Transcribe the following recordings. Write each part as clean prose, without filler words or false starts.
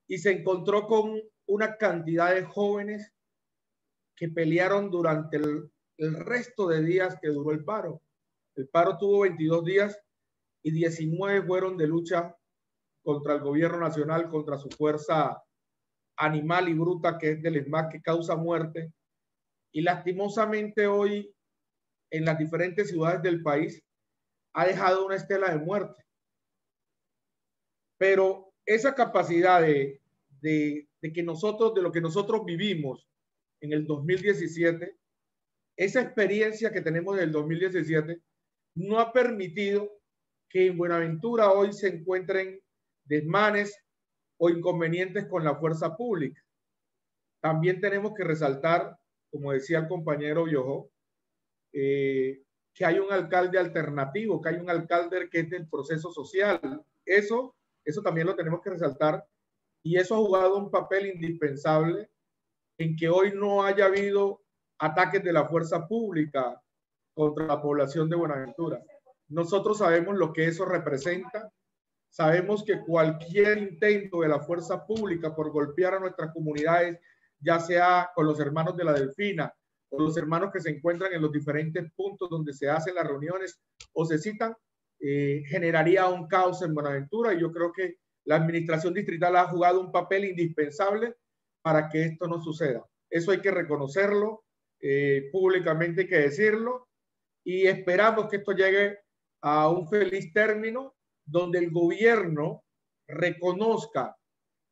y se encontró con una cantidad de jóvenes que pelearon durante el resto de días que duró el paro. El paro tuvo 22 días y 19 fueron de lucha contra el gobierno nacional, contra su fuerza animal y bruta que es del ESMAD, que causa muerte. Y lastimosamente hoy en las diferentes ciudades del país ha dejado una estela de muerte. Pero esa capacidad de que nosotros, de lo que nosotros vivimos en el 2017, esa experiencia que tenemos del 2017, no ha permitido que en Buenaventura hoy se encuentren desmanes o inconvenientes con la fuerza pública. También tenemos que resaltar, como decía el compañero Biojó, que hay un alcalde alternativo, que hay un alcalde que es del proceso social. Eso también lo tenemos que resaltar, y eso ha jugado un papel indispensable en que hoy no haya habido ataques de la fuerza pública contra la población de Buenaventura. Nosotros sabemos lo que eso representa, sabemos que cualquier intento de la fuerza pública por golpear a nuestras comunidades, ya sea con los hermanos de la Delfina o los hermanos que se encuentran en los diferentes puntos donde se hacen las reuniones o se citan, generaría un caos en Buenaventura, y yo creo que la administración distrital ha jugado un papel indispensable para que esto no suceda. Eso hay que reconocerlo, públicamente hay que decirlo, y esperamos que esto llegue a un feliz término donde el gobierno reconozca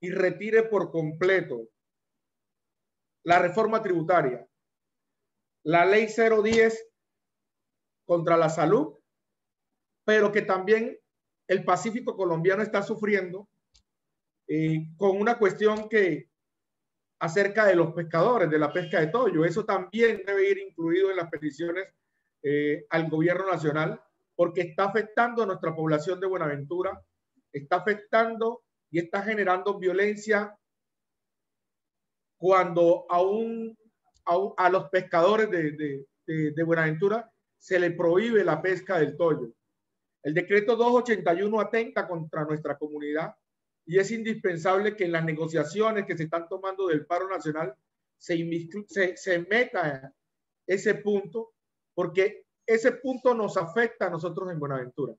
y retire por completo la reforma tributaria, la ley 010 contra la salud, pero que también el Pacífico colombiano está sufriendo con una cuestión que acerca de los pescadores, de la pesca de toyo. Eso también debe ir incluido en las peticiones al gobierno nacional, porque está afectando a nuestra población de Buenaventura, está afectando y está generando violencia cuando a los pescadores de Buenaventura se le prohíbe la pesca del toyo. El decreto 281 atenta contra nuestra comunidad, y es indispensable que en las negociaciones que se están tomando del paro nacional se meta ese punto, porque ese punto nos afecta a nosotros en Buenaventura.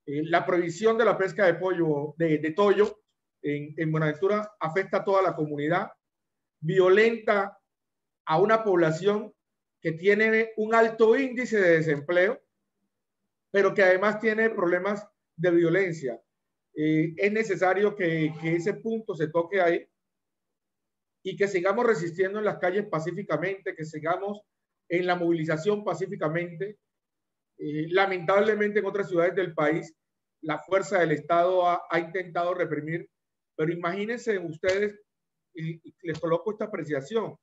La prohibición de la pesca de toyo en Buenaventura afecta a toda la comunidad, violenta a una población que tiene un alto índice de desempleo, pero que además tiene problemas de violencia. Es necesario que ese punto se toque ahí y que sigamos resistiendo en las calles pacíficamente, que sigamos en la movilización pacíficamente. Lamentablemente en otras ciudades del país la fuerza del Estado ha intentado reprimir, pero imagínense ustedes, y les coloco esta apreciación,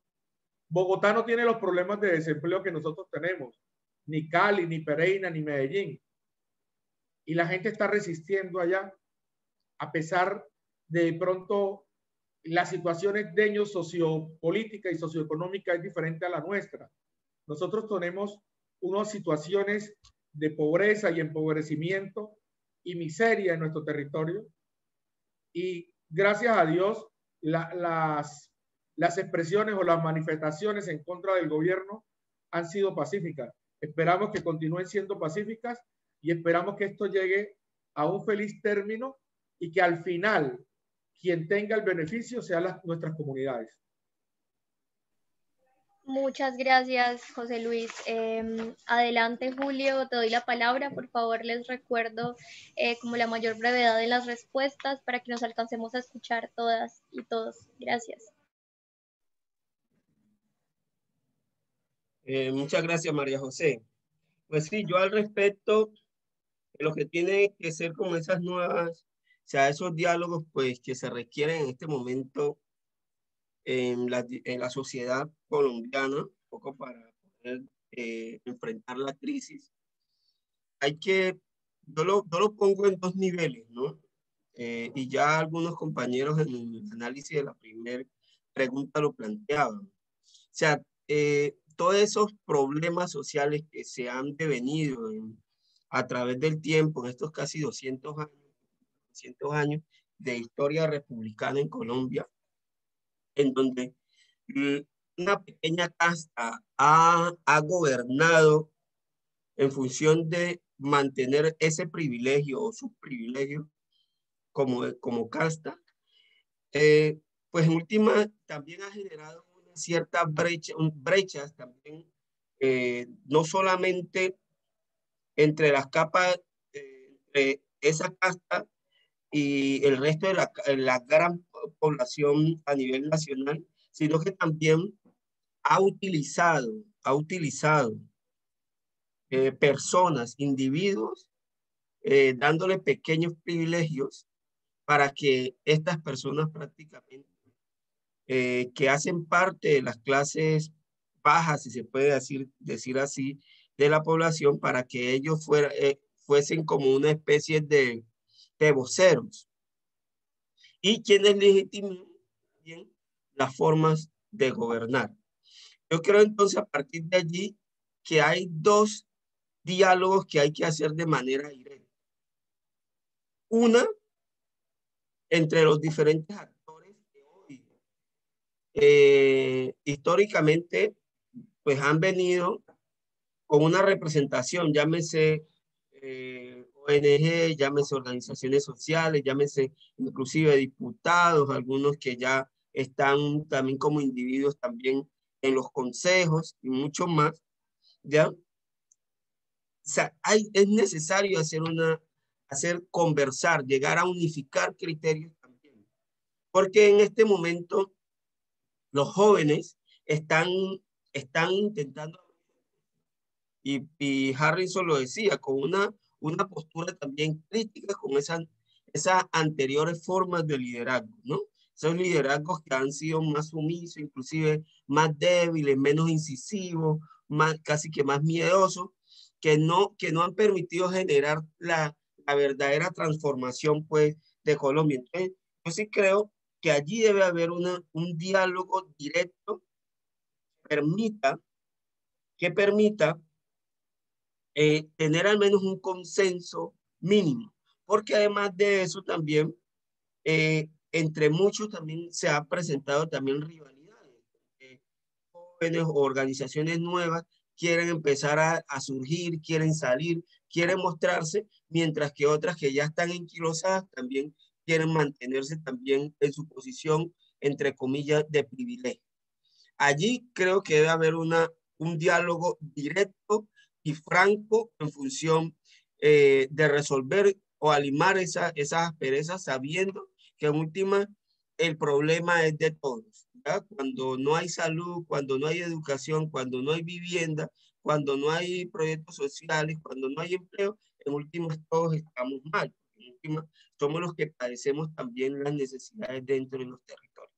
Bogotá no tiene los problemas de desempleo que nosotros tenemos, ni Cali, ni Pereira, ni Medellín, y la gente está resistiendo allá, a pesar de pronto las situaciones de ellos sociopolítica y socioeconómica es diferente a la nuestra. Nosotros tenemos unas situaciones de pobreza y empobrecimiento y miseria en nuestro territorio, y gracias a Dios las expresiones o las manifestaciones en contra del gobierno han sido pacíficas. Esperamos que continúen siendo pacíficas y esperamos que esto llegue a un feliz término y que al final quien tenga el beneficio sean nuestras comunidades. Muchas gracias, José Luis. Adelante, Julio, te doy la palabra. Por favor, les recuerdo como la mayor brevedad de las respuestas para que nos alcancemos a escuchar todas y todos. Gracias. Muchas gracias, María José. Pues sí, yo al respecto, lo que tiene que ser como esas nuevas, o sea, esos diálogos pues que se requieren en este momento en la sociedad colombiana, un poco para poder enfrentar la crisis. Yo lo pongo en dos niveles, ¿no? Y ya algunos compañeros en el análisis de la primera pregunta lo planteaban. O sea, todos esos problemas sociales que se han devenido a través del tiempo, en estos casi 200 años, de historia republicana en Colombia, en donde una pequeña casta ha gobernado en función de mantener ese privilegio o sus privilegios como casta, pues en última también ha generado una cierta brechas también, no solamente entre las capas, entre esa casta y el resto de la gran población a nivel nacional, sino que también ha utilizado personas, individuos, dándole pequeños privilegios para que estas personas prácticamente que hacen parte de las clases bajas, si se puede decir así, de la población, para que ellos fuesen como una especie de voceros y quienes legitimen bien las formas de gobernar. Yo creo entonces a partir de allí que hay dos diálogos que hay que hacer de manera directa. Una, entre los diferentes actores que hoy históricamente pues han venido con una representación, llámese ONG, llámese organizaciones sociales, llámese inclusive diputados, algunos que ya están también como individuos también en los consejos y mucho más, ¿ya? O sea, es necesario conversar, llegar a unificar criterios también, porque en este momento los jóvenes están intentando, y Harrison lo decía, con una postura también crítica con esas anteriores formas de liderazgo, ¿no? Esos liderazgos que han sido más sumisos, inclusive más débiles, menos incisivos, casi que más miedosos, que no han permitido generar la verdadera transformación, pues, de Colombia. Entonces, yo sí creo que allí debe haber un diálogo directo que permita tener al menos un consenso mínimo, porque además de eso también, entre muchos también se ha presentado también rivalidades. Jóvenes o organizaciones nuevas quieren empezar a surgir, quieren salir, quieren mostrarse, mientras que otras que ya están enquilosadas también quieren mantenerse también en su posición, entre comillas, de privilegio. Allí creo que debe haber un diálogo directo y franco en función de resolver o alimar esas asperezas, sabiendo que en última el problema es de todos, ¿ya? Cuando no hay salud, cuando no hay educación, cuando no hay vivienda, cuando no hay proyectos sociales, cuando no hay empleo, en última todos estamos mal. En última somos los que padecemos también las necesidades dentro de los territorios.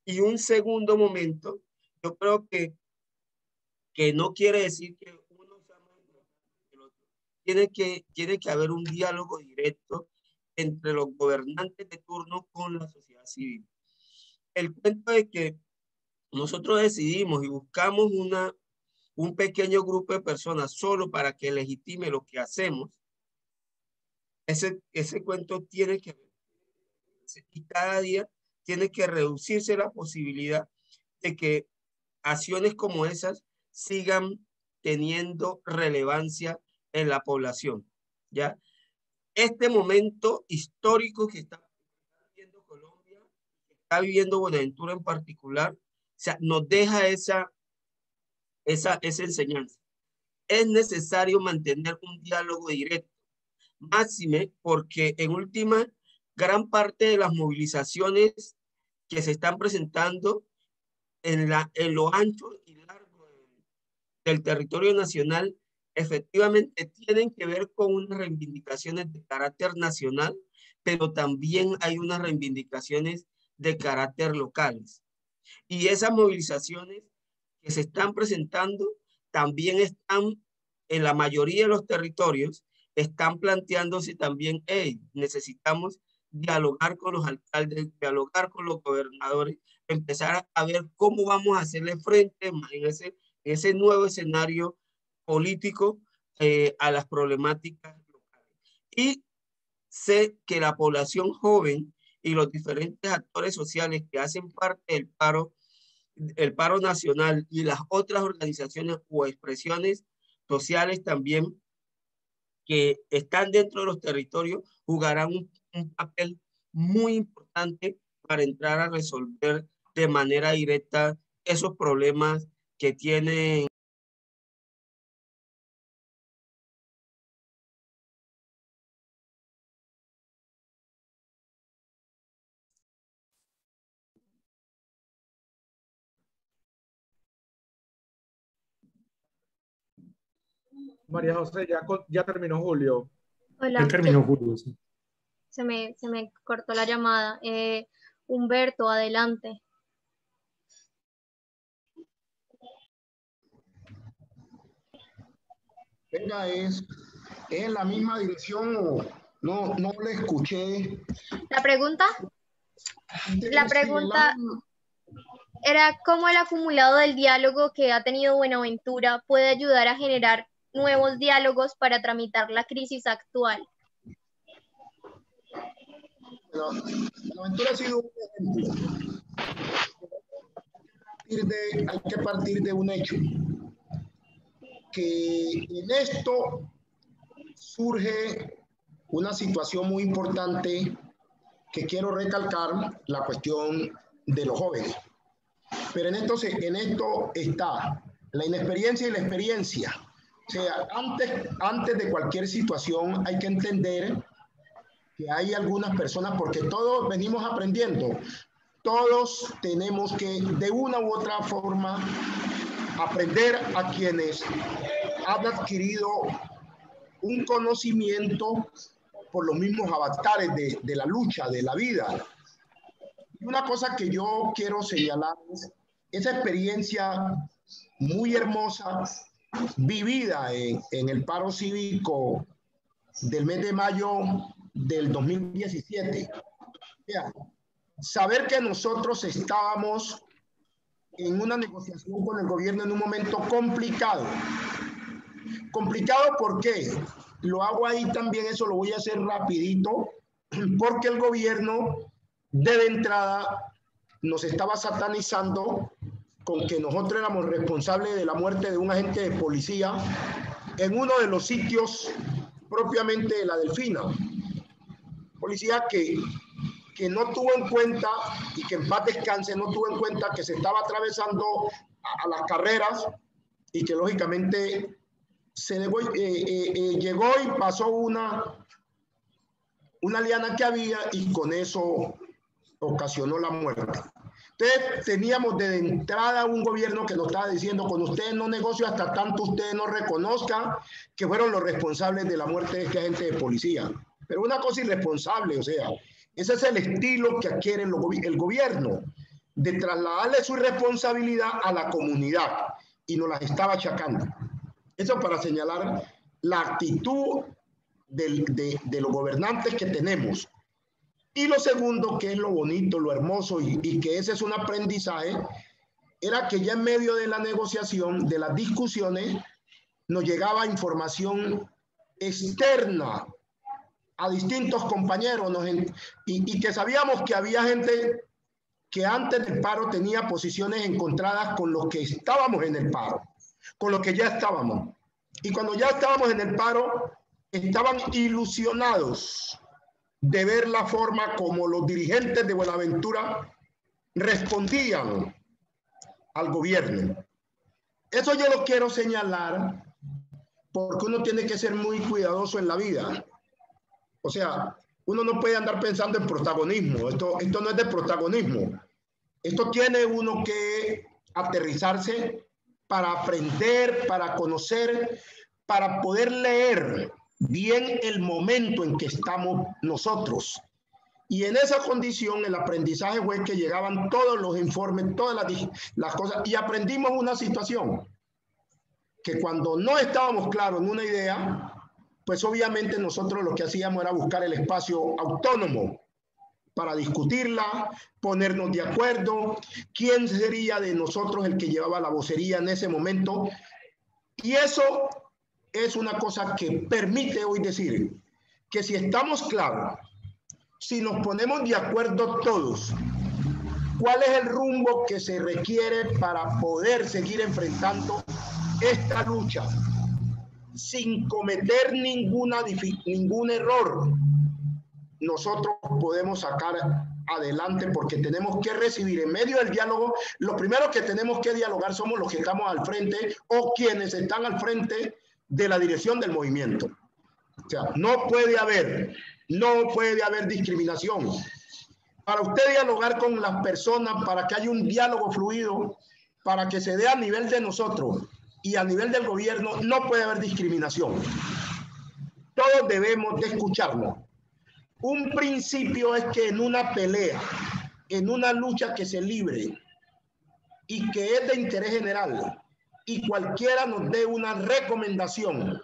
Y un segundo momento, yo creo que no quiere decir que uno sea más importante que el otro. Tiene que haber un diálogo directo entre los gobernantes de turno con la sociedad civil. El cuento de que nosotros decidimos y buscamos un pequeño grupo de personas solo para que legitime lo que hacemos, ese cuento tiene que ver. Y cada día tiene que reducirse la posibilidad de que acciones como esas sigan teniendo relevancia en la población, ¿ya? Este momento histórico que está viviendo Colombia, que está viviendo Buenaventura en particular, o sea, nos deja esa enseñanza. Es necesario mantener un diálogo directo, máxime porque en última, gran parte de las movilizaciones que se están presentando en lo ancho y largo del territorio nacional efectivamente tienen que ver con unas reivindicaciones de carácter nacional, pero también hay unas reivindicaciones de carácter locales. Y esas movilizaciones que se están presentando también están en la mayoría de los territorios, están planteándose también, hey, necesitamos dialogar con los alcaldes, dialogar con los gobernadores, empezar a ver cómo vamos a hacerle frente en ese nuevo escenario político a las problemáticas locales. Y sé que la población joven y los diferentes actores sociales que hacen parte del paro, el paro nacional y las otras organizaciones o expresiones sociales también que están dentro de los territorios jugarán un papel muy importante para entrar a resolver de manera directa esos problemas que tienen. María José, ya terminó Julio. Ya Hola, terminó Julio, sí. se me cortó la llamada. Humberto, adelante. Venga, ¿es en la misma dirección o no le escuché? La pregunta era cómo el acumulado del diálogo que ha tenido Buenaventura puede ayudar a generar nuevos diálogos para tramitar la crisis actual. Bueno, Buenaventura ha sido un ejemplo. Hay que partir de un hecho, que en esto surge una situación muy importante que quiero recalcar, la cuestión de los jóvenes. Pero en esto está la inexperiencia y la experiencia. O sea, antes de cualquier situación hay que entender que hay algunas personas, porque todos venimos aprendiendo, todos tenemos que de una u otra forma aprender a quienes han adquirido un conocimiento por los mismos avatares de la lucha, de la vida. Y una cosa que yo quiero señalar es esa experiencia muy hermosa vivida en el paro cívico del mes de mayo del 2017. Mira, saber que nosotros estábamos en una negociación con el gobierno en un momento complicado. Complicado, ¿por qué? Lo hago ahí también, eso lo voy a hacer rapidito, porque el gobierno de entrada nos estaba satanizando con que nosotros éramos responsables de la muerte de un agente de policía en uno de los sitios propiamente de la Delfina. Policía que no tuvo en cuenta, y que en paz descanse, no tuvo en cuenta que se estaba atravesando a las carreras y que lógicamente llegó y pasó una liana que había y con eso ocasionó la muerte. Entonces teníamos de entrada un gobierno que nos estaba diciendo: con ustedes no negocio hasta tanto ustedes no reconozcan que fueron los responsables de la muerte de este agente de policía. Pero una cosa irresponsable, o sea, ese es el estilo que adquiere el gobierno, de trasladarle su responsabilidad a la comunidad, y nos las estaba achacando. Eso para señalar la actitud de los gobernantes que tenemos. Y lo segundo, que es lo bonito, lo hermoso, y que ese es un aprendizaje, era que ya en medio de la negociación, de las discusiones, nos llegaba información externa a distintos compañeros, y que sabíamos que había gente que antes del paro tenía posiciones encontradas con los que estábamos en el paro, con los que ya estábamos. Y cuando ya estábamos en el paro, estaban ilusionados de ver la forma como los dirigentes de Buenaventura respondían al gobierno. Eso yo lo quiero señalar porque uno tiene que ser muy cuidadoso en la vida. O sea, uno no puede andar pensando en protagonismo. Esto no es de protagonismo. Esto tiene uno que aterrizarse para aprender, para conocer, para poder leer bien el momento en que estamos nosotros. Y en esa condición el aprendizaje fue que llegaban todos los informes, todas las cosas, y aprendimos una situación, que cuando no estábamos claros en una idea, pues obviamente nosotros lo que hacíamos era buscar el espacio autónomo para discutirla, ponernos de acuerdo, quién sería de nosotros el que llevaba la vocería en ese momento. Y eso es una cosa que permite hoy decir que si estamos claros si nos ponemos de acuerdo todos, ¿cuál es el rumbo que se requiere para poder seguir enfrentando esta lucha sin cometer ningún error? Nosotros podemos sacar adelante, porque tenemos que recibir en medio del diálogo, los primeros que tenemos que dialogar somos los que estamos al frente o quienes están al frente de la dirección del movimiento. O sea, no puede haber discriminación. Para usted dialogar con las personas, para que haya un diálogo fluido, para que se dé a nivel de nosotros y a nivel del gobierno, no puede haber discriminación. Todos debemos de escucharnos. Un principio es que en una pelea, en una lucha que se libre y que es de interés general, y cualquiera nos dé una recomendación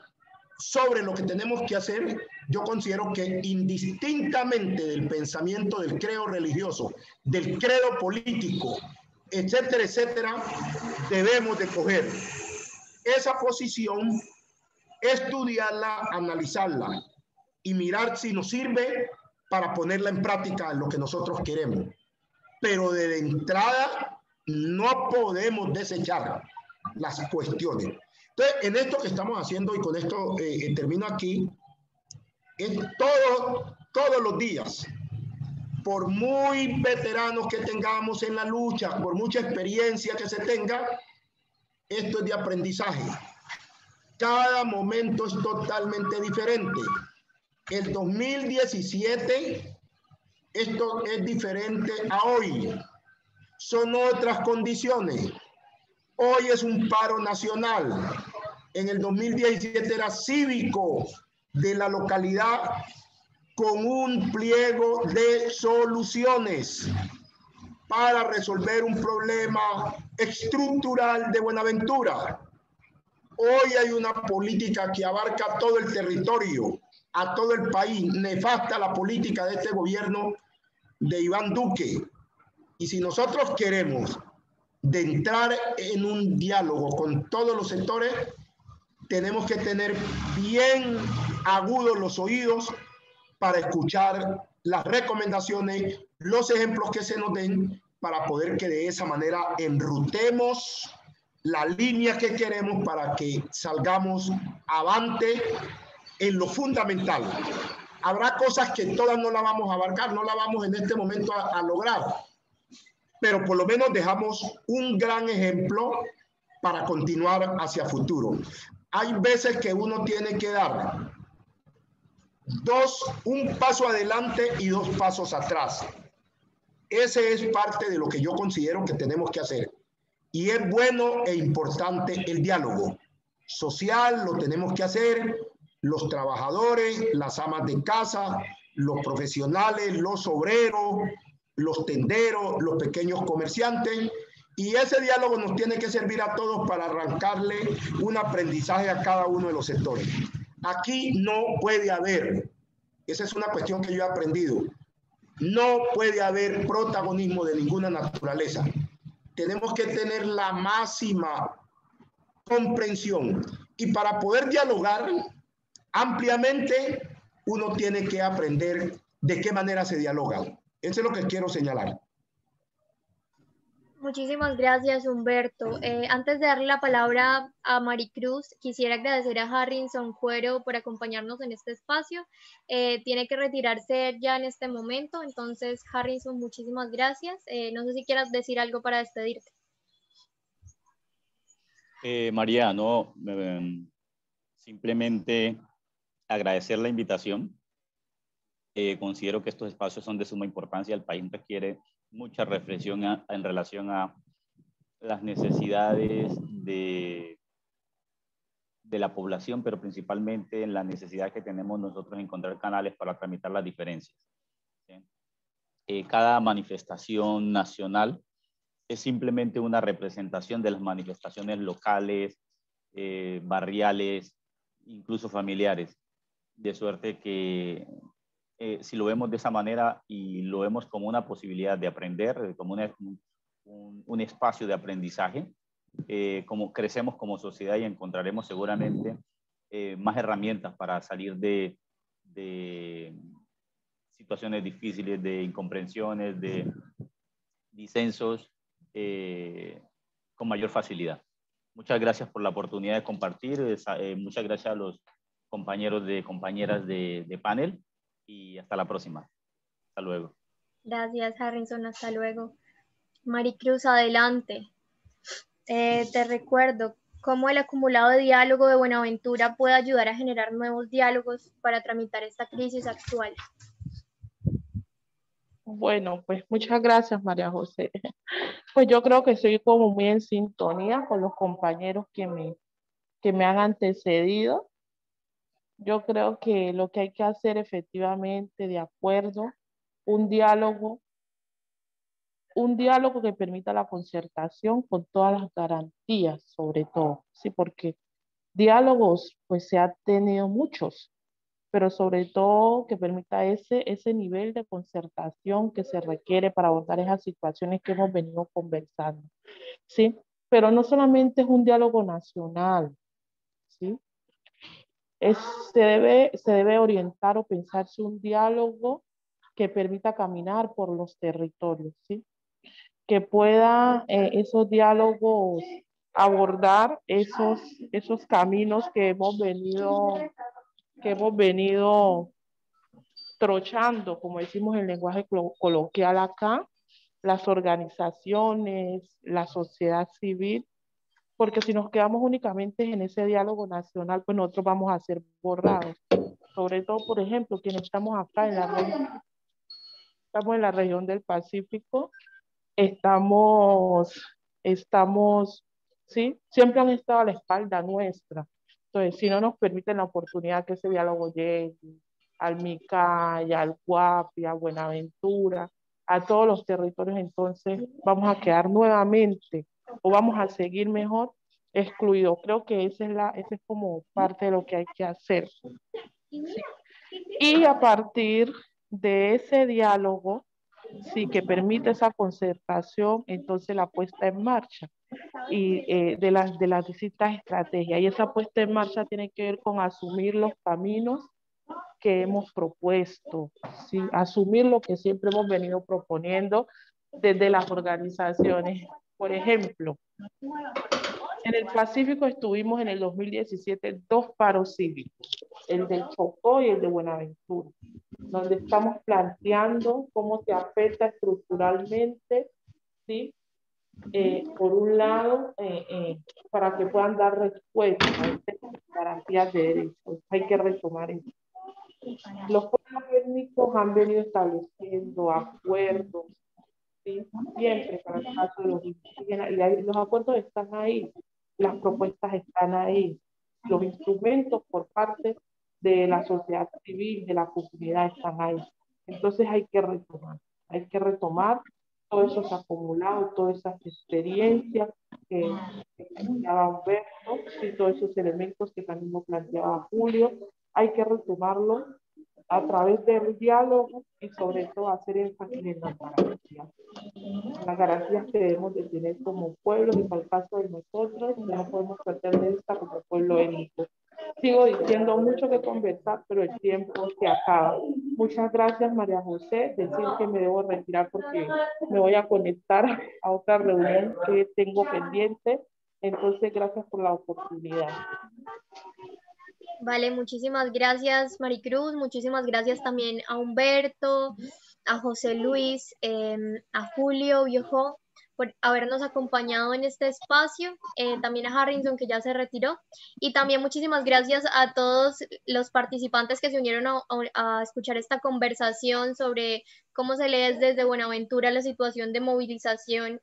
sobre lo que tenemos que hacer, yo considero que indistintamente del pensamiento, del credo religioso, del credo político, etcétera, etcétera, debemos de coger esa posición, estudiarla, analizarla y mirar si nos sirve para ponerla en práctica en lo que nosotros queremos. Pero de entrada no podemos desechar las cuestiones. Entonces, en esto que estamos haciendo, y con esto termino aquí, es todos los días, por muy veteranos que tengamos en la lucha, por mucha experiencia que se tenga, esto es de aprendizaje. Cada momento es totalmente diferente. El 2017, esto es diferente a hoy. Son otras condiciones. Hoy es un paro nacional. En el 2017 era cívico de la localidad con un pliego de soluciones para resolver un problema estructural de Buenaventura. Hoy hay una política que abarca todo el territorio, a todo el país. Nefasta la política de este gobierno de Iván Duque. Y si nosotros queremos de entrar en un diálogo con todos los sectores, tenemos que tener bien agudos los oídos para escuchar las recomendaciones, los ejemplos que se nos den, para poder que de esa manera enrutemos la línea que queremos para que salgamos avante en lo fundamental. Habrá cosas que todas no las vamos a abarcar, no las vamos en este momento a lograr, pero por lo menos dejamos un gran ejemplo para continuar hacia futuro. Hay veces que uno tiene que dar un paso adelante y 2 pasos atrás. Ese es parte de lo que yo considero que tenemos que hacer. Y es bueno e importante el diálogo social, lo tenemos que hacer, los trabajadores, las amas de casa, los profesionales, los obreros, los tenderos, los pequeños comerciantes. Y ese diálogo nos tiene que servir a todos para arrancarle un aprendizaje a cada uno de los sectores. Aquí no puede haber, esa es una cuestión que yo he aprendido, no puede haber protagonismo de ninguna naturaleza. Tenemos que tener la máxima comprensión, y para poder dialogar ampliamente uno tiene que aprender de qué manera se dialoga. Eso es lo que quiero señalar. Muchísimas gracias, Humberto. Antes de darle la palabra a Maricruz, quisiera agradecer a Harrison Cuero por acompañarnos en este espacio. Tiene que retirarse ya en este momento, entonces, Harrison, muchísimas gracias. No sé si quieras decir algo para despedirte. María, no, simplemente agradecer la invitación. Considero que estos espacios son de suma importancia. El país requiere mucha reflexión en relación a las necesidades de la población, pero principalmente en la necesidad que tenemos nosotros de encontrar canales para tramitar las diferencias. ¿Sí? Cada manifestación nacional es simplemente una representación de las manifestaciones locales, barriales, incluso familiares, de suerte que si lo vemos de esa manera y lo vemos como una posibilidad de aprender, como un espacio de aprendizaje, como crecemos como sociedad y encontraremos seguramente más herramientas para salir de situaciones difíciles, de incomprensiones, de disensos, con mayor facilidad. Muchas gracias por la oportunidad de compartir. Muchas gracias a los compañeros y compañeras de panel y hasta la próxima. Hasta luego. Gracias, Harrison. Hasta luego. Maricruz, adelante. Te recuerdo cómo el acumulado de diálogo de Buenaventura puede ayudar a generar nuevos diálogos para tramitar esta crisis actual. Bueno, pues muchas gracias, María José. Pues yo creo que estoy como muy en sintonía con los compañeros que me han antecedido. Yo creo que lo que hay que hacer efectivamente, de acuerdo, un diálogo que permita la concertación con todas las garantías, sobre todo, sí, porque diálogos, pues se han tenido muchos, pero sobre todo que permita ese nivel de concertación que se requiere para abordar esas situaciones que hemos venido conversando, ¿sí? Pero no solamente es un diálogo nacional, ¿sí? Se debe orientar o pensarse un diálogo que permita caminar por los territorios, ¿sí? Que pueda esos diálogos abordar esos caminos que hemos venido trochando, como decimos en lenguaje coloquial acá, las organizaciones, la sociedad civil, porque si nos quedamos únicamente en ese diálogo nacional, pues nosotros vamos a ser borrados. Sobre todo, por ejemplo, quienes estamos acá estamos en la región del Pacífico, estamos, ¿sí? Siempre han estado a la espalda nuestra. Entonces, si no nos permiten la oportunidad que ese diálogo llegue al Micay, al Guapi, a Buenaventura, a todos los territorios, entonces vamos a quedar nuevamente o vamos a seguir mejor excluidos. Creo que esa es como parte de lo que hay que hacer. ¿Sí? Y a partir de ese diálogo, sí, que permite esa concertación, entonces la puesta en marcha y de las distintas estrategias. Y esa puesta en marcha tiene que ver con asumir los caminos que hemos propuesto, ¿sí? Asumir lo que siempre hemos venido proponiendo desde las organizaciones. Por ejemplo, en el Pacífico estuvimos en el 2017 2 paros cívicos, el del Chocó y el de Buenaventura, donde estamos planteando cómo se afecta estructuralmente, ¿sí? Por un lado, para que puedan dar respuesta a estas garantías de derechos. Hay que retomar eso. Los pueblos étnicos han venido estableciendo acuerdos, ¿sí? Siempre para el caso de los indígenas, y los acuerdos están ahí, las propuestas están ahí, los instrumentos por parte de la sociedad civil, de la comunidad están ahí. Entonces hay que retomar todos esos acumulados, todas esas experiencias que planteaba Humberto y todos esos elementos que también nos planteaba Julio, hay que retomarlos a través del diálogo y sobre todo hacer énfasis en las garantías que debemos de tener como pueblo y para el caso de nosotros no podemos perder de vista como pueblo étnico. Sigo diciendo mucho que conversar, pero el tiempo se acaba. Muchas gracias, María José. Decir que me debo retirar porque me voy a conectar a otra reunión que tengo pendiente. Entonces, gracias por la oportunidad. Vale, muchísimas gracias, Maricruz. Muchísimas gracias también a Humberto, a José Luis, a Julio Viejo, por habernos acompañado en este espacio, también a Harrison, que ya se retiró, y también muchísimas gracias a todos los participantes que se unieron a escuchar esta conversación sobre cómo se lee desde Buenaventura la situación de movilización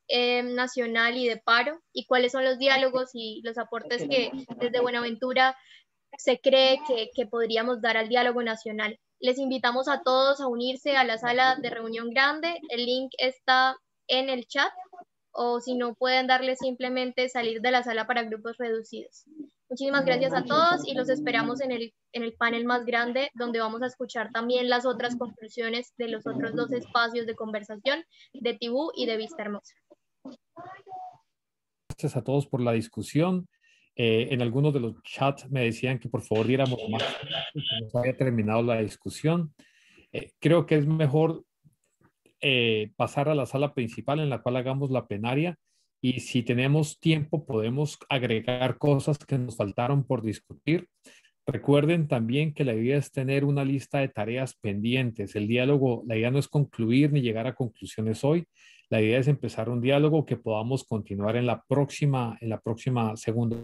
nacional y de paro, y cuáles son los diálogos y los aportes que desde Buenaventura se cree que podríamos dar al diálogo nacional. Les invitamos a todos a unirse a la sala de reunión grande. El link está en el chat, o si no pueden darle simplemente salir de la sala para grupos reducidos. Muchísimas gracias a todos y los esperamos en el panel más grande, donde vamos a escuchar también las otras conclusiones de los otros 2 espacios de conversación de Tibú y de Vista Hermosa. Gracias a todos por la discusión. En algunos de los chats me decían que por favor diéramos más, que no se había terminado la discusión. Creo que es mejor pasar a la sala principal en la cual hagamos la plenaria y si tenemos tiempo podemos agregar cosas que nos faltaron por discutir. Recuerden también que la idea es tener una lista de tareas pendientes. El diálogo, la idea no es concluir ni llegar a conclusiones hoy. La idea es empezar un diálogo que podamos continuar en la próxima segunda.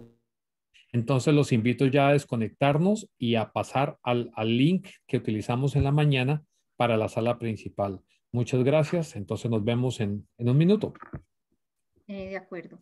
Entonces los invito ya a desconectarnos y a pasar al link que utilizamos en la mañana para la sala principal. Muchas gracias. Entonces nos vemos en un minuto. De acuerdo.